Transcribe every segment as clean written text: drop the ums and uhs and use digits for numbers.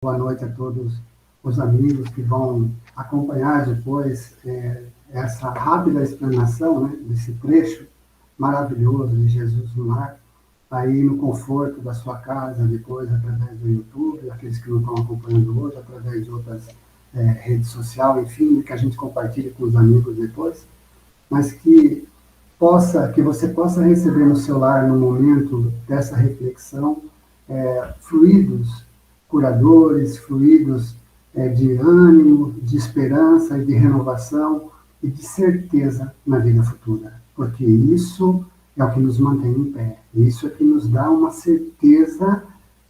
Boa noite a todos os amigos que vão acompanhar depois essa rápida explanação, né, desse trecho maravilhoso de Jesus no lar, aí no conforto da sua casa, depois através do YouTube, aqueles que não estão acompanhando hoje, através de outras redes sociais, enfim, que a gente compartilhe com os amigos depois, mas que você possa receber no seu lar, no momento dessa reflexão, fluidos curadores, fluidos de ânimo, de esperança e de renovação e de certeza na vida futura. Porque isso é o que nos mantém em pé. Isso é que nos dá uma certeza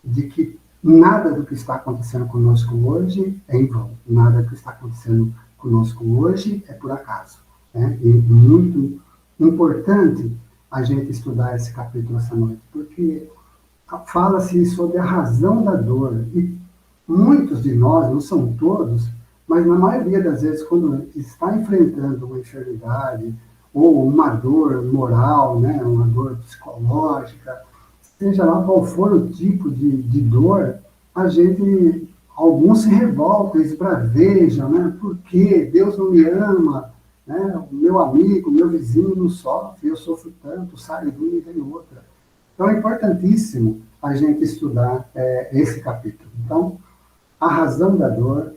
de que nada do que está acontecendo conosco hoje é em vão. Nada do que está acontecendo conosco hoje é por acaso. Né? E muito importante a gente estudar esse capítulo essa noite, porque fala-se sobre a razão da dor. E muitos de nós, não são todos, mas na maioria das vezes, quando está enfrentando uma enfermidade ou uma dor moral, né, uma dor psicológica, seja lá qual for o tipo de dor, alguns se revoltam, esbravejam, né? Por quê? Deus não me ama, né? O meu amigo, o meu vizinho não sofre, eu sofro tanto, sai de uma e vem outra. Então, é importantíssimo a gente estudar esse capítulo. Então, A Razão da Dor,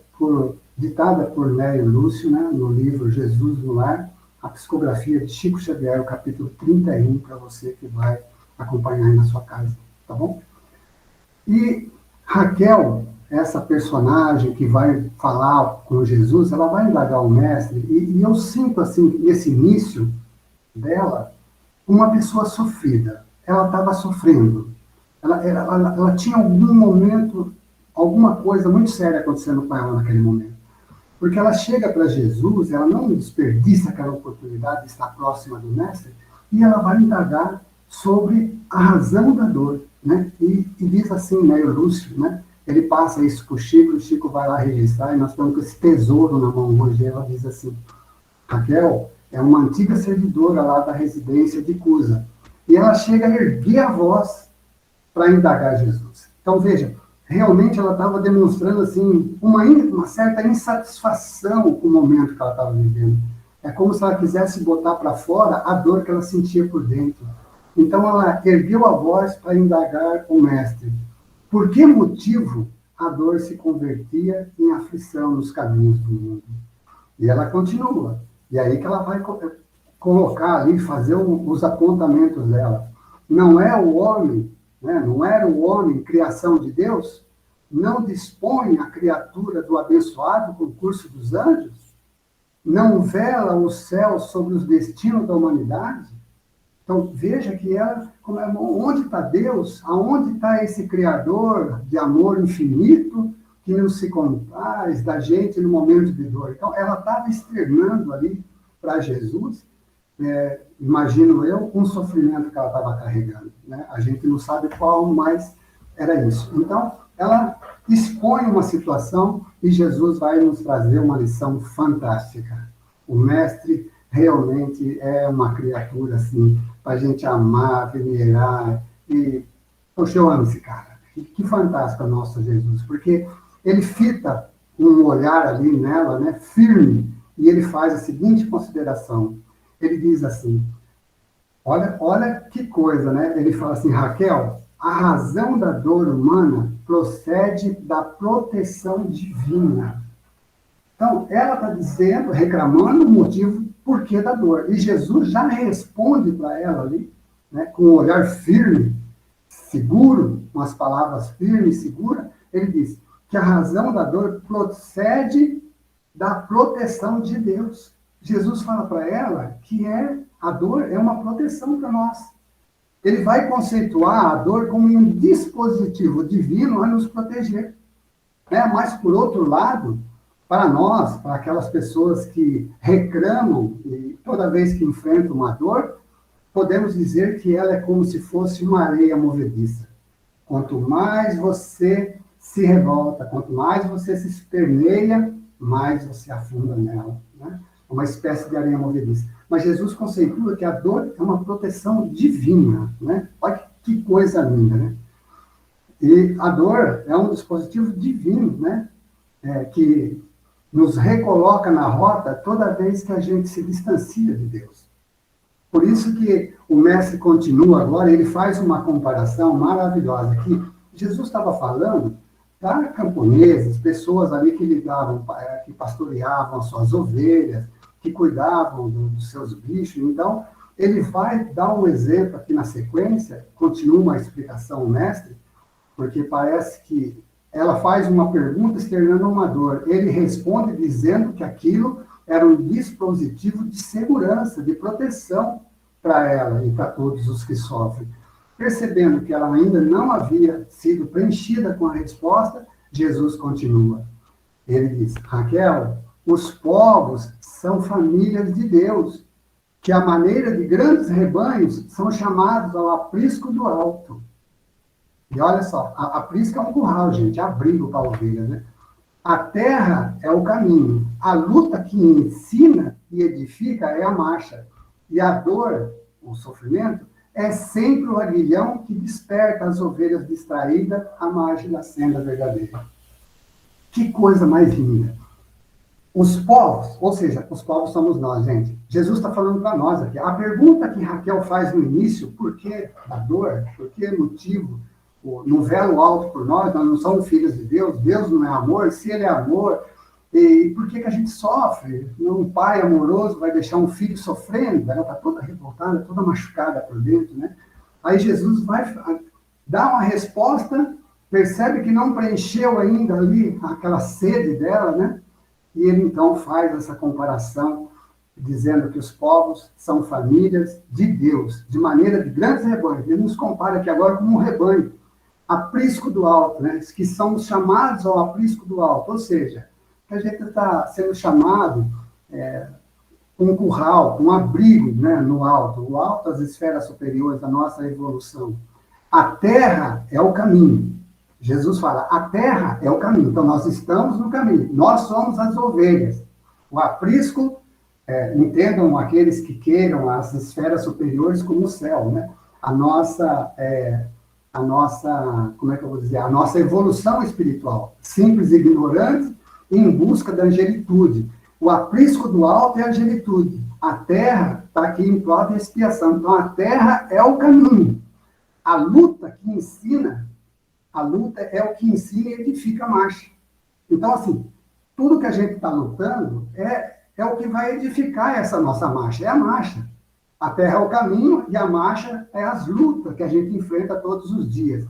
ditada por Neio Lúcio, né, no livro Jesus no Lar, a psicografia de Chico Xavier, o capítulo 31, para você que vai acompanhar aí na sua casa, tá bom? E Raquel, essa personagem que vai falar com Jesus, ela vai indagar o mestre, e eu sinto, assim, nesse início dela, uma pessoa sofrida. Ela estava sofrendo. Ela tinha algum momento, alguma coisa muito séria acontecendo com ela naquele momento. Porque ela chega para Jesus, ela não desperdiça aquela oportunidade de estar próxima do mestre, e ela vai indagar sobre a razão da dor. Né? E diz assim, né, o Lúcio, né? Ele passa isso para o Chico vai lá registrar, e nós estamos com esse tesouro na mão hoje. Ela diz assim: Raquel é uma antiga servidora lá da residência de Cusa. E ela chega a erguer a voz para indagar Jesus. Então, veja, realmente ela estava demonstrando assim, uma certa insatisfação com o momento que ela estava vivendo. É como se ela quisesse botar para fora a dor que ela sentia por dentro. Então, ela ergueu a voz para indagar o mestre. Por que motivo a dor se convertia em aflição nos caminhos do mundo? E ela continua. E aí que ela vai colocar ali, fazer os apontamentos dela. Não é o homem, né? Não era o homem criação de Deus? Não dispõe a criatura do abençoado concurso dos anjos? Não vela o céu sobre os destinos da humanidade? Então, veja que onde está Deus? Aonde está esse Criador de amor infinito que não se compraz da gente no momento de dor? Então, ela estava externando ali para Jesus, imagino eu, um sofrimento que ela estava carregando. Né? A gente não sabe qual, mas era isso. Então, ela expõe uma situação e Jesus vai nos trazer uma lição fantástica. O mestre realmente é uma criatura, assim, para a gente amar, venerar. E, poxa, eu amo esse cara. Que fantástico é o nosso Jesus, porque ele fita um olhar ali nela, né, firme, e ele faz a seguinte consideração. Ele diz assim, olha que coisa, né? Ele fala assim, Raquel, a razão da dor humana procede da proteção divina. Então, ela está dizendo, reclamando o motivo porquê da dor. E Jesus já responde para ela ali, né, com um olhar firme, seguro, com as palavras firmes e seguras. Ele diz que a razão da dor procede da proteção de Deus. Jesus fala para ela que a dor é uma proteção para nós. Ele vai conceituar a dor como um dispositivo divino a nos proteger. Né? Mas, por outro lado, para nós, para aquelas pessoas que reclamam e toda vez que enfrentam uma dor, podemos dizer que ela é como se fosse uma areia movediça. Quanto mais você se revolta, quanto mais você se esperneia, mais você afunda nela. Né? Uma espécie de areia movediça. Mas Jesus conceitua que a dor é uma proteção divina. Né? Olha que coisa linda, né? E a dor é um dispositivo divino, né? Que nos recoloca na rota toda vez que a gente se distancia de Deus. Por isso que o mestre continua agora, ele faz uma comparação maravilhosa aqui. Jesus estava falando para camponeses, pessoas ali que lidavam, que pastoreavam as suas ovelhas, que cuidavam dos seus bichos. Então, ele vai dar um exemplo aqui na sequência, continua uma explicação, o mestre, porque parece que ela faz uma pergunta externando uma dor. Ele responde dizendo que aquilo era um dispositivo de segurança, de proteção para ela e para todos os que sofrem. Percebendo que ela ainda não havia sido preenchida com a resposta, Jesus continua. Ele diz, Raquel, os povos são famílias de Deus, que à maneira de grandes rebanhos são chamados ao aprisco do alto. E olha só, aprisco é um curral, gente, abrigo para a ovelha, né? A terra é o caminho. A luta que ensina e edifica é a marcha. E a dor, o sofrimento, é sempre o aguilhão que desperta as ovelhas distraídas à margem da senda verdadeira. Que coisa mais linda. Os povos, ou seja, os povos somos nós, gente. Jesus está falando para nós aqui. A pergunta que Raquel faz no início, por que a dor? Por que motivo? No velo alto por nós não somos filhos de Deus, Deus não é amor, se ele é amor, e por que a gente sofre? Um pai amoroso vai deixar um filho sofrendo, ela está toda revoltada, toda machucada por dentro, né? Aí Jesus vai dar uma resposta, percebe que não preencheu ainda ali aquela sede dela, né? E ele então faz essa comparação, dizendo que os povos são famílias de Deus, de maneira de grandes rebanhos. Ele nos compara aqui agora como um rebanho, aprisco do alto, né? Que são chamados ao aprisco do alto, ou seja, que a gente está sendo chamado um curral, um abrigo, né, no alto as esferas superiores da nossa evolução. A terra é o caminho. Jesus fala, a terra é o caminho. Então, nós estamos no caminho. Nós somos as ovelhas. O aprisco, entendam aqueles que queiram as esferas superiores como o céu, né? A nossa, como é que eu vou dizer? A nossa evolução espiritual. Simples e ignorante, em busca da angelitude. O aprisco do alto é a angelitude. A terra está aqui em prol de expiação. Então, a terra é o caminho. A luta que ensina, a luta é o que ensina e edifica a marcha. Então, assim, tudo que a gente está lutando é o que vai edificar essa nossa marcha, é a marcha. A terra é o caminho e a marcha é as lutas que a gente enfrenta todos os dias.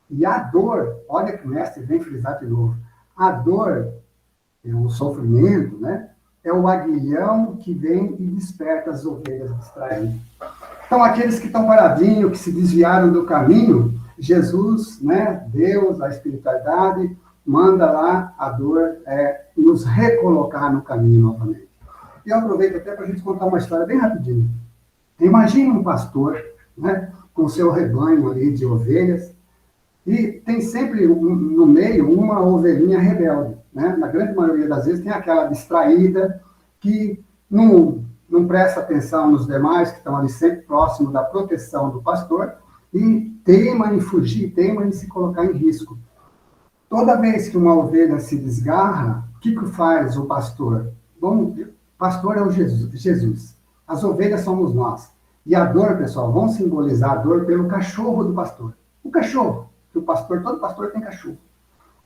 E a dor, olha que o mestre vem frisar de novo, a dor, o sofrimento, né, é o aguilhão que vem e desperta as ovelhas distraídas. Então, aqueles que estão paradinhos, que se desviaram do caminho, Jesus, né, Deus, a espiritualidade, manda lá a dor nos recolocar no caminho novamente. E eu aproveito até para a gente contar uma história bem rapidinho. Imagina um pastor, né, com seu rebanho ali de ovelhas, e tem sempre no meio uma ovelhinha rebelde, né? Na grande maioria das vezes tem aquela distraída que não presta atenção nos demais, que estão ali sempre próximo da proteção do pastor, e teima em fugir, teima em se colocar em risco. Toda vez que uma ovelha se desgarra, o que faz o pastor? Bom, pastor é o Jesus. As ovelhas somos nós. E a dor, pessoal, vamos simbolizar a dor pelo cachorro do pastor. O cachorro, que todo pastor tem cachorro.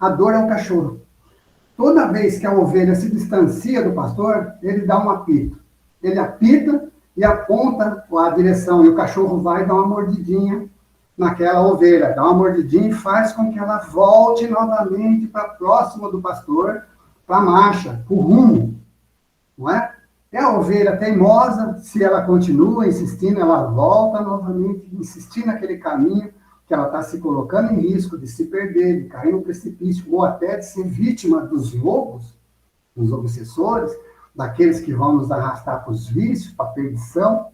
A dor é o cachorro. Toda vez que a ovelha se distancia do pastor, ele dá um apito. Ele apita e aponta a direção, e o cachorro vai dar uma mordidinha naquela ovelha, dá uma mordidinha e faz com que ela volte novamente para próximo do pastor, para a marcha, para o rumo, não é? É a ovelha teimosa, se ela continua insistindo, ela volta novamente, insistir naquele caminho que ela está se colocando em risco de se perder, de cair no precipício, ou até de ser vítima dos lobos, dos obsessores, daqueles que vão nos arrastar para os vícios, para a perdição.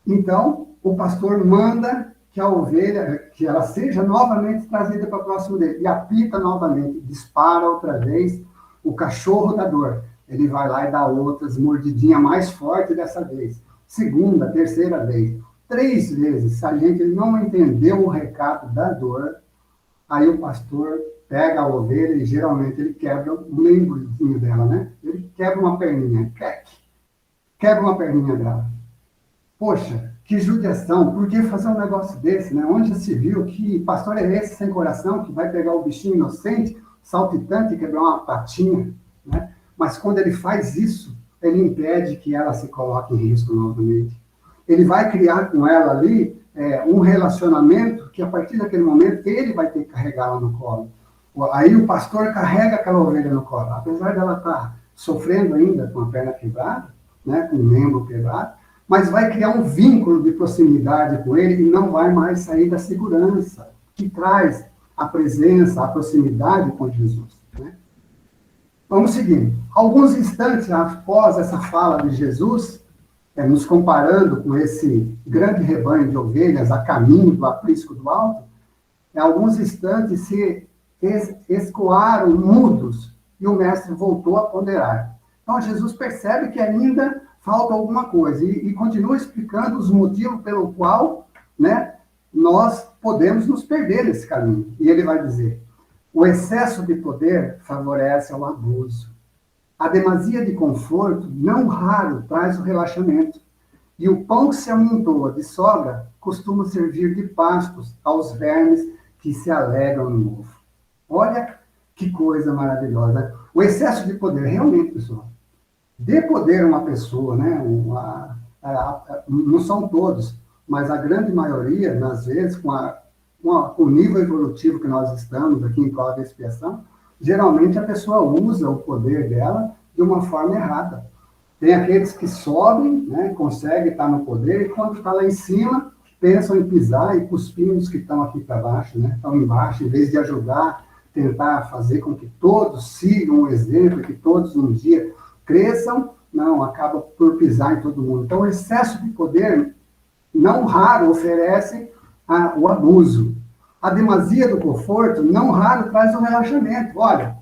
Então, o pastor manda que a ovelha, que ela seja novamente trazida para próximo dele, e apita novamente, dispara outra vez o cachorro da dor. Ele vai lá e dá outras, mordidinha mais forte dessa vez. Segunda, terceira vez. 3 vezes. Se a gente não entendeu o recado da dor, Aí o pastor pega a ovelha e geralmente ele quebra o membrozinho dela, né? Ele quebra uma perninha, quebra uma perninha dela. Poxa, que judiação, por que fazer um negócio desse, né? Onde já se viu que pastor é esse sem coração, que vai pegar o bichinho inocente, saltitante e quebrar uma patinha, né? Mas quando ele faz isso, ele impede que ela se coloque em risco novamente. Ele vai criar com ela ali um relacionamento que, a partir daquele momento, ele vai ter que carregá-la no colo. Aí o pastor carrega aquela ovelha no colo. Apesar dela estar sofrendo ainda com a perna quebrada, né, com o membro quebrado, mas vai criar um vínculo de proximidade com ele e não vai mais sair da segurança que traz a presença, a proximidade com Jesus. Né? Vamos seguir. Alguns instantes após essa fala de Jesus, nos comparando com esse grande rebanho de ovelhas a caminho do aprisco do alto, em alguns instantes se escoaram mudos e o mestre voltou a ponderar. Então Jesus percebe que ainda falta alguma coisa e continua explicando os motivos pelo qual, né, nós podemos nos perder nesse caminho. E ele vai dizer: o excesso de poder favorece ao abuso. A demasia de conforto, não raro, traz o relaxamento. E o pão que se amontoa de sobra costuma servir de pastos aos vermes que se alegram no mofo. Olha que coisa maravilhosa. O excesso de poder, realmente, pessoal, dê poder a uma pessoa, né? Não são todos, mas a grande maioria, às vezes, com o nível evolutivo que nós estamos aqui em prova de expiação, geralmente a pessoa usa o poder dela de uma forma errada. Tem aqueles que sobem, né, conseguem estar no poder, e quando está lá em cima, pensam em pisar e cuspir os que estão aqui para baixo, né? Estão embaixo, em vez de ajudar, tentar fazer com que todos sigam o exemplo, que todos um dia cresçam, não, acaba por pisar em todo mundo. Então, o excesso de poder, não raro, oferece o abuso. A demasia do conforto, não raro, traz o relaxamento. Olha,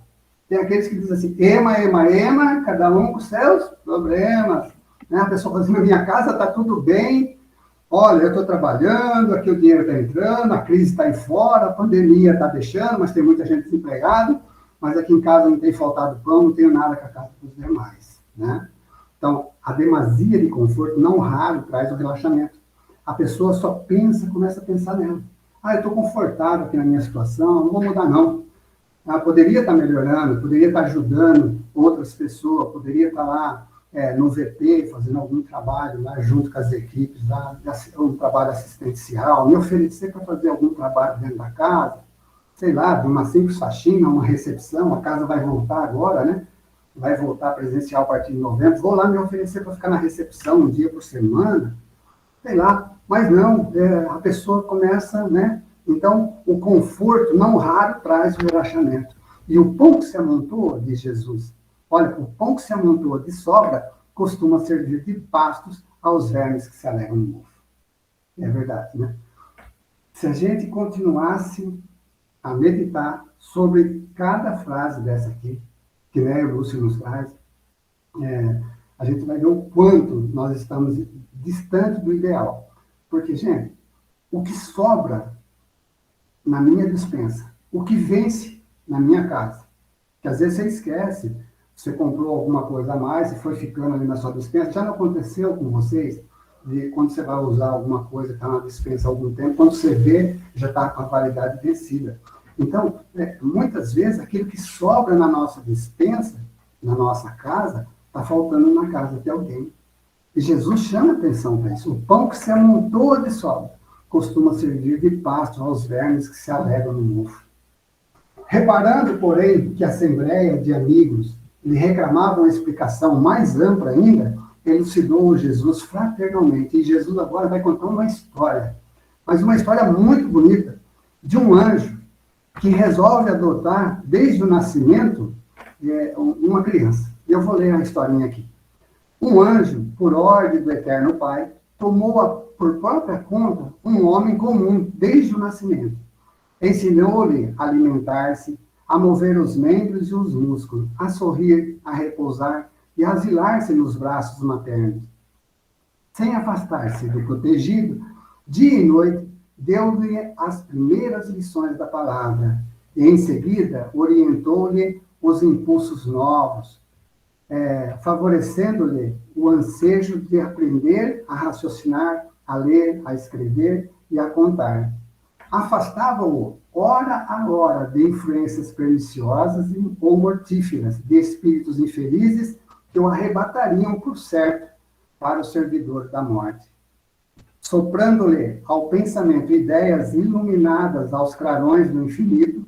tem aqueles que dizem assim, ema, cada um com seus problemas. Né? A pessoa fala assim, na minha casa está tudo bem, olha, eu estou trabalhando, aqui o dinheiro está entrando, a crise está aí fora, a pandemia está deixando, mas tem muita gente desempregada, mas aqui em casa não tem faltado pão, não tenho nada com a casa dos demais. Né? Então, a demasia de conforto, não raro, traz o relaxamento. A pessoa só começa a pensar nela. Eu estou confortável aqui na minha situação, não vou mudar não. Poderia estar melhorando, poderia estar ajudando outras pessoas, poderia estar lá no VP, fazendo algum trabalho lá junto com as equipes, lá, um trabalho assistencial, me oferecer para fazer algum trabalho dentro da casa, sei lá, de uma simples faxina, uma recepção, a casa vai voltar agora, né? Vai voltar presencial a partir de novembro, vou lá me oferecer para ficar na recepção um dia por semana, sei lá, mas não, a pessoa começa, né? Então, o conforto, não raro, traz o relaxamento. E o pão que se amontoa, diz Jesus, olha, o pão que se amontoa de sobra costuma servir de pastos aos vermes que se alegram no mofo. É verdade, né? Se a gente continuasse a meditar sobre cada frase dessa aqui, que né, o Lúcio nos traz, a gente vai ver o quanto nós estamos distante do ideal. Porque, gente, o que sobra na minha despensa, o que vence na minha casa, que às vezes você esquece, você comprou alguma coisa a mais e foi ficando ali na sua despensa, já não aconteceu com vocês, de quando você vai usar alguma coisa que está na despensa há algum tempo, quando você vê, já está com a validade vencida. Então, muitas vezes, aquilo que sobra na nossa despensa, na nossa casa, está faltando na casa de alguém. E Jesus chama atenção para isso. O pão que se amontoa de sobra costuma servir de pasto aos vermes que se alegram no mofo. Reparando, porém, que a assembleia de amigos lhe reclamavam uma explicação mais ampla ainda, elucidou Jesus fraternalmente. E Jesus agora vai contar uma história, mas uma história muito bonita, de um anjo que resolve adotar, desde o nascimento, uma criança. Eu vou ler a historinha aqui. Um anjo, por ordem do Eterno Pai, tomou por própria conta um homem comum, desde o nascimento. Ensinou-lhe a alimentar-se, a mover os membros e os músculos, a sorrir, a repousar e a asilar-se nos braços maternos. Sem afastar-se do protegido, dia e noite, deu-lhe as primeiras lições da palavra e, em seguida, orientou-lhe os impulsos novos, favorecendo-lhe o ansejo de aprender a raciocinar, a ler, a escrever e a contar. Afastava-o, hora a hora, de influências perniciosas ou mortíferas, de espíritos infelizes que o arrebatariam, por certo, para o servidor da morte. Soprando-lhe ao pensamento ideias iluminadas aos clarões do infinito,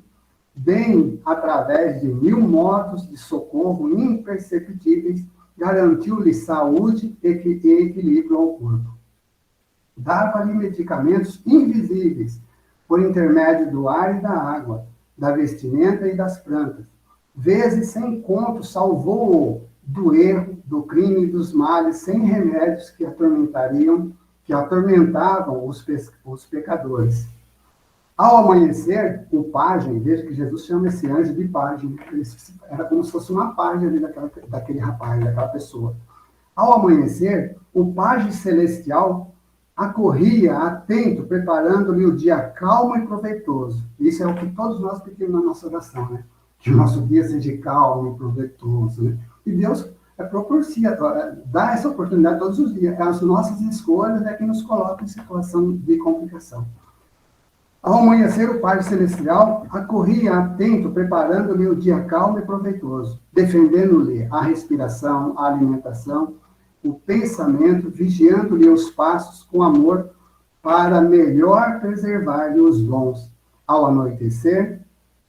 bem através de 1000 modos de socorro imperceptíveis, garantiu-lhe saúde e equilíbrio ao corpo. Dava-lhe medicamentos invisíveis, por intermédio do ar e da água, da vestimenta e das plantas. Vezes sem conto salvou-o do erro, do crime e dos males sem remédios que atormentavam os pecadores. Ao amanhecer, o pajem, veja que Jesus chama esse anjo de pajem, era como se fosse uma pajem ali daquele rapaz, daquela pessoa. Ao amanhecer, o pajem celestial acorria atento, preparando-lhe o dia calmo e proveitoso. Isso é o que todos nós pedimos na nossa oração, né? Que o nosso dia seja calmo e proveitoso, né? E Deus dá essa oportunidade todos os dias. As nossas escolhas é que nos colocam em situação de complicação. Ao amanhecer, o Pai Celestial acorria atento, preparando-lhe o dia calmo e proveitoso, defendendo-lhe a respiração, a alimentação, o pensamento, vigiando-lhe os passos com amor, para melhor preservar-lhe os dons. Ao anoitecer,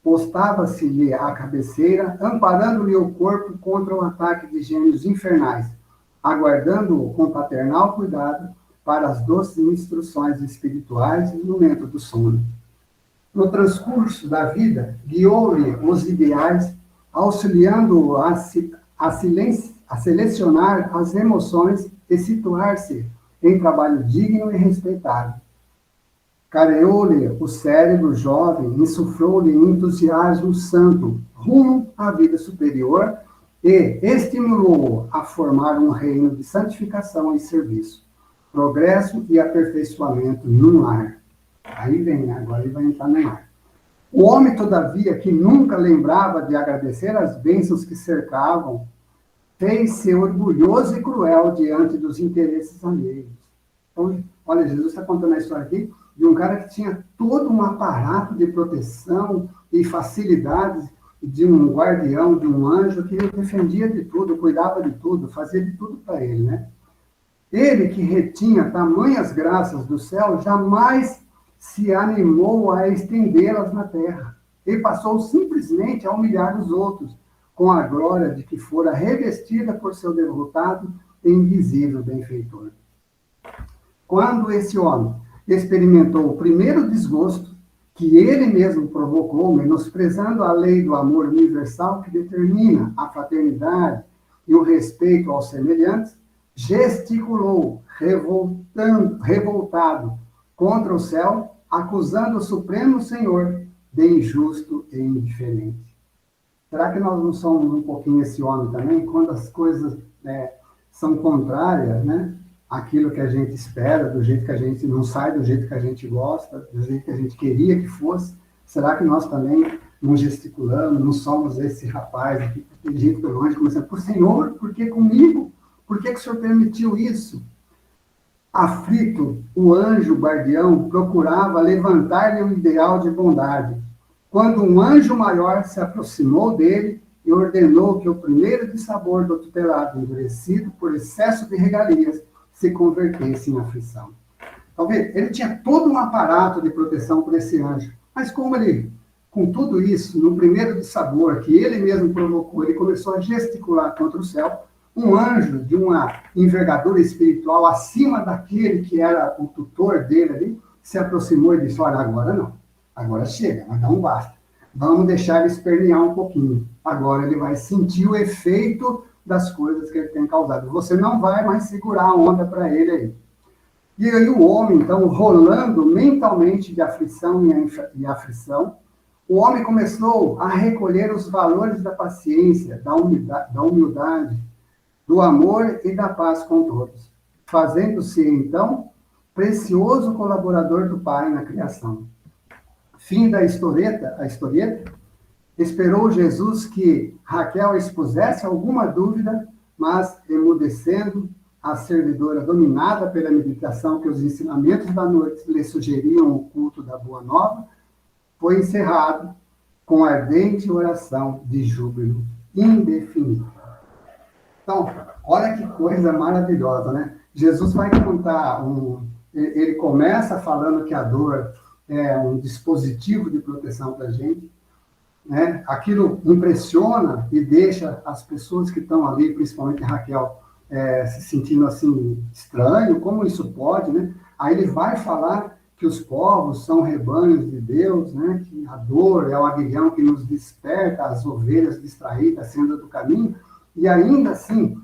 postava-se-lhe à cabeceira, amparando-lhe o corpo contra o ataque de gênios infernais, aguardando-o com paternal cuidado para as doces instruções espirituais no momento do sono. No transcurso da vida, guiou-lhe os ideais, auxiliando-o a selecionar as emoções e situar-se em trabalho digno e respeitado. Careou-lhe o cérebro jovem, insuflou-lhe entusiasmo santo, rumo à vida superior, e estimulou-o a formar um reino de santificação e serviço, progresso e aperfeiçoamento no lar. Aí vem, agora ele vai entrar no lar. O homem, todavia, que nunca lembrava de agradecer as bênçãos que cercavam, fez-se orgulhoso e cruel diante dos interesses alheios. Então, olha, Jesus está contando a história aqui de um cara que tinha todo um aparato de proteção e facilidades de um guardião, de um anjo que defendia de tudo, cuidava de tudo, fazia de tudo para ele, né? Ele que retinha tamanhas graças do céu, jamais se animou a estendê-las na terra. Ele passou simplesmente a humilhar os outros, com a glória de que fora revestida por seu derrotado e invisível benfeitor. Quando esse homem experimentou o primeiro desgosto que ele mesmo provocou, menosprezando a lei do amor universal que determina a fraternidade e o respeito aos semelhantes, gesticulou, revoltado contra o céu, acusando o Supremo Senhor de injusto e indiferente. Será que nós não somos um pouquinho esse homem também? Quando as coisas são contrárias, né? Aquilo que a gente espera, do jeito que a gente não sai, do jeito que a gente gosta, do jeito que a gente queria que fosse, será que nós também não gesticulamos, não somos esse rapaz aqui, tem gente pelo longe começando, por Senhor, por que comigo? Por que o Senhor permitiu isso? Aflito, o anjo guardião procurava levantar-lhe um ideal de bondade, quando um anjo maior se aproximou dele e ordenou que o primeiro dissabor do tutelado, endurecido por excesso de regalias, se convertesse em aflição. Talvez ele tinha todo um aparato de proteção por esse anjo, mas como ele, com tudo isso, no primeiro dissabor que ele mesmo provocou, ele começou a gesticular contra o céu, um anjo de uma envergadura espiritual acima daquele que era o tutor dele ali, se aproximou e disse, olha, agora não, agora chega, mas não basta, vamos deixar ele espernear um pouquinho, agora ele vai sentir o efeito das coisas que ele tem causado. Você não vai mais segurar a onda para ele aí. E aí o homem, então, rolando mentalmente de aflição e aflição, o homem começou a recolher os valores da paciência, da humildade, do amor e da paz com todos, fazendo-se, então, precioso colaborador do Pai na criação. Fim da historieta, esperou Jesus que Raquel expusesse alguma dúvida, mas, emudecendo, a servidora, dominada pela meditação que os ensinamentos da noite lhe sugeriam o culto da Boa Nova, foi encerrado com ardente oração de júbilo indefinível. Então, olha que coisa maravilhosa, né? Jesus vai contar, ele começa falando que a dor é um dispositivo de proteção para a gente, né? Aquilo impressiona e deixa as pessoas que estão ali, principalmente Raquel, se sentindo assim, estranho, como isso pode, né? Aí ele vai falar que os povos são rebanhos de Deus, né? Que a dor é o aguilhão que nos desperta, as ovelhas distraídas, sendo do caminho, e ainda assim,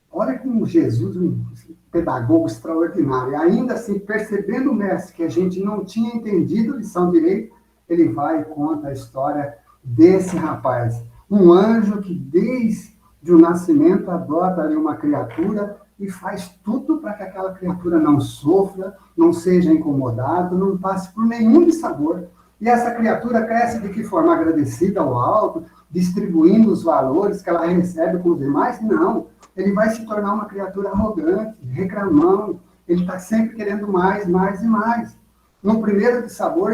olha como Jesus, um pedagogo extraordinário, e ainda assim, percebendo o mestre que a gente não tinha entendido a lição direito, ele vai e conta a história desse rapaz, um anjo que desde o nascimento adota ali uma criatura e faz tudo para que aquela criatura não sofra, não seja incomodada, não passe por nenhum dissabor. E essa criatura cresce de que forma? Agradecida ao alto, distribuindo os valores que ela recebe com os demais? Não. Ele vai se tornar uma criatura arrogante, reclamão, ele está sempre querendo mais, mais e mais. No primeiro dissabor,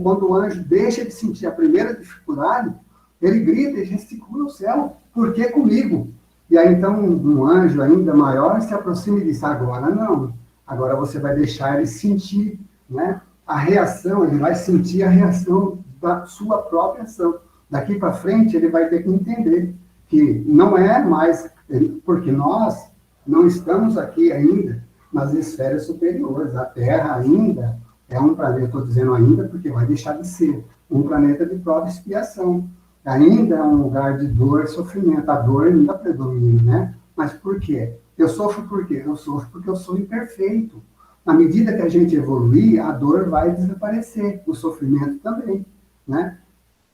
quando o anjo deixa de sentir a primeira dificuldade, ele grita e gesticula o céu, por que comigo? E aí, então, um anjo ainda maior se aproxima e diz, agora não, agora você vai deixar ele sentir, né, a reação, ele vai sentir a reação da sua própria ação. Daqui para frente, ele vai ter que entender que não é mais, porque nós não estamos aqui ainda nas esferas superiores, a Terra ainda é um planeta, estou dizendo ainda porque vai deixar de ser um planeta de prova e expiação. Ainda é um lugar de dor e sofrimento. A dor ainda predomina, né? Mas por quê? Eu sofro por quê? Eu sofro porque eu sou imperfeito. À medida que a gente evoluir, a dor vai desaparecer, o sofrimento também, né?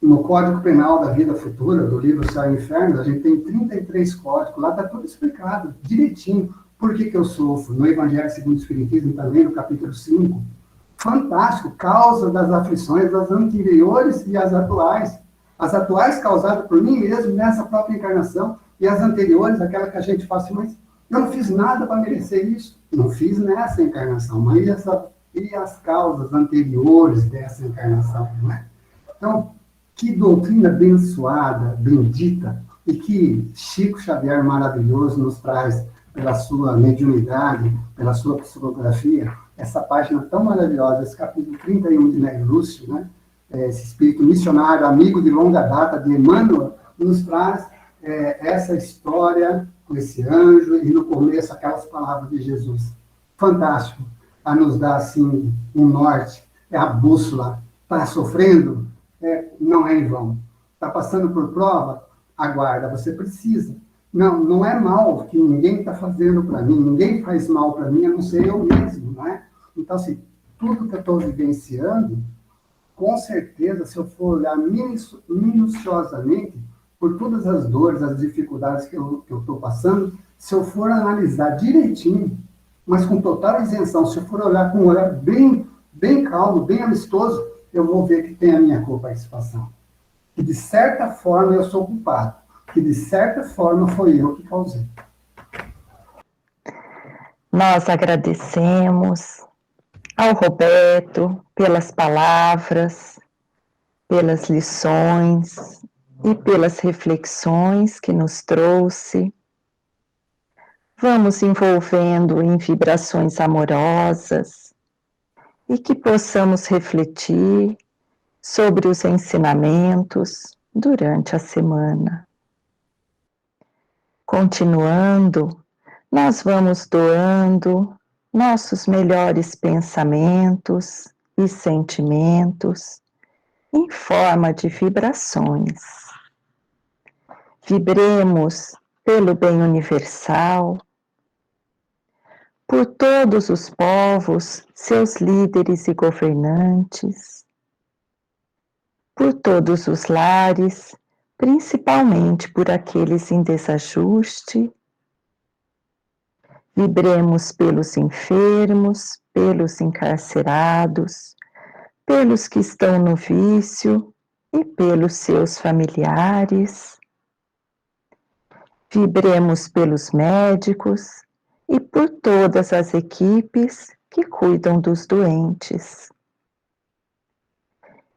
No Código Penal da Vida Futura, do livro Céu e Inferno, a gente tem 33 códigos, lá está tudo explicado, direitinho. Por que eu sofro? No Evangelho segundo o Espiritismo também, no capítulo 5. Fantástico, causa das aflições das anteriores e as atuais. As atuais causadas por mim mesmo nessa própria encarnação, e as anteriores, aquela que a gente fala assim, mas eu não fiz nada para merecer isso. Não fiz nessa encarnação, mas e as causas anteriores dessa encarnação, não é? Então, que doutrina abençoada, bendita, e que Chico Xavier maravilhoso nos traz pela sua mediunidade, pela sua psicografia, essa página tão maravilhosa, esse capítulo 31 de Nélio Lúcio, né? Esse espírito missionário, amigo de longa data de Emmanuel, nos traz essa história com esse anjo e no começo aquelas palavras de Jesus. Fantástico, a nos dar assim um norte, é a bússola. Está sofrendo? Não é em vão. Está passando por prova? Aguarda, você precisa. Não é mal que ninguém está fazendo para mim, ninguém faz mal para mim, a não ser eu mesmo, não é? Então, assim, tudo que eu estou vivenciando, com certeza, se eu for olhar minuciosamente, por todas as dores, as dificuldades que eu estou passando, se eu for analisar direitinho, mas com total isenção, se eu for olhar com um olhar bem, bem calmo, bem amistoso, eu vou ver que tem a minha coparticipação. Que, de certa forma, eu sou culpado. Que, de certa forma, foi eu que causei. Nós agradecemos ao Roberto pelas palavras, pelas lições e pelas reflexões que nos trouxe. Vamos envolvendo em vibrações amorosas e que possamos refletir sobre os ensinamentos durante a semana. Continuando, nós vamos doando nossos melhores pensamentos e sentimentos em forma de vibrações. Vibremos pelo bem universal, por todos os povos, seus líderes e governantes, por todos os lares, principalmente por aqueles em desajuste, Vibremos pelos enfermos, pelos encarcerados, pelos que estão no vício e pelos seus familiares. Vibremos pelos médicos e por todas as equipes que cuidam dos doentes.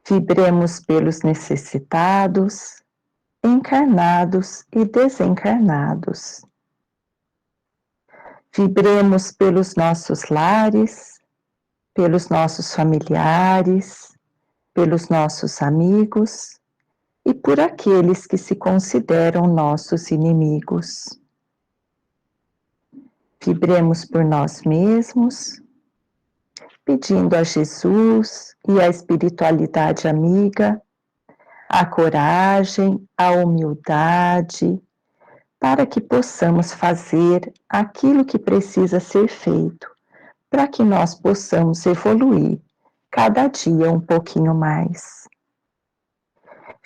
Vibremos pelos necessitados, encarnados e desencarnados. Vibremos pelos nossos lares, pelos nossos familiares, pelos nossos amigos e por aqueles que se consideram nossos inimigos. Vibremos por nós mesmos, pedindo a Jesus e à espiritualidade amiga a coragem, a humildade, para que possamos fazer aquilo que precisa ser feito, para que nós possamos evoluir cada dia um pouquinho mais.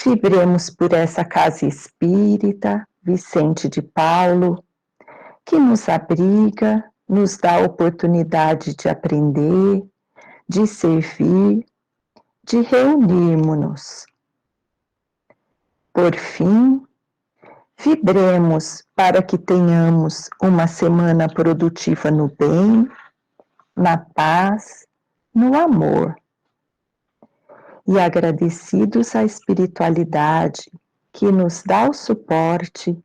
Vibremos por essa casa espírita, Vicente de Paulo, que nos abriga, nos dá a oportunidade de aprender, de servir, de reunirmos-nos. Por fim, vibremos para que tenhamos uma semana produtiva no bem, na paz, no amor. E agradecidos à espiritualidade que nos dá o suporte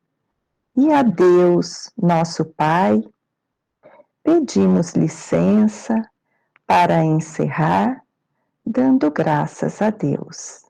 e a Deus, nosso Pai, pedimos licença para encerrar, dando graças a Deus.